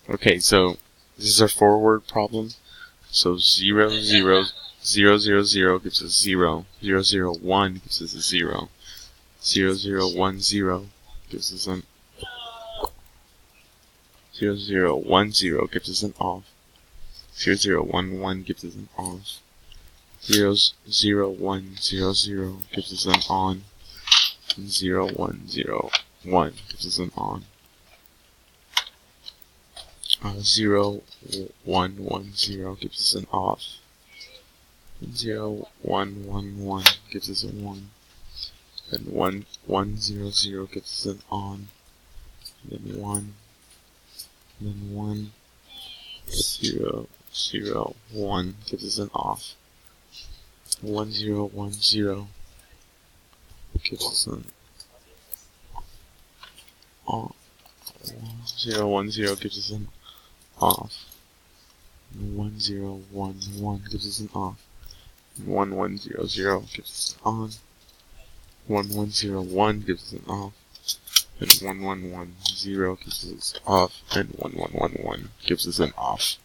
Okay, so this is our forward problem. So 0, 0, 0, 0, 0 gives us 0. 0, 0, 1 gives us a 0. 0, 0, 1, 0 gives us an 0, 0, 1, 0 gives us an off. 0, 0, 1, 1 gives us an off. 0, 0, 1, 0, 0 gives us an on. And 0, 1, 0, 1 gives us an on. 0, 1, 1, 0 gives us an off. And 0, 1, 1, 1 gives us a 1. And 1, 1, 0, 0 gives us an on. And then 1. And then 1, 0, 0, 1 gives us an off. 1, 0, 1, 0 gives us an off. 0, 1, 0 gives us an off. 1, 0, 1, 1 gives us an off. 1, 1, 0, 0 gives us an on. 1, 1, 0, 1 gives us an off. And 1, 1, 1, 0 gives us off. And 1, 1, 1, 1 gives us an off.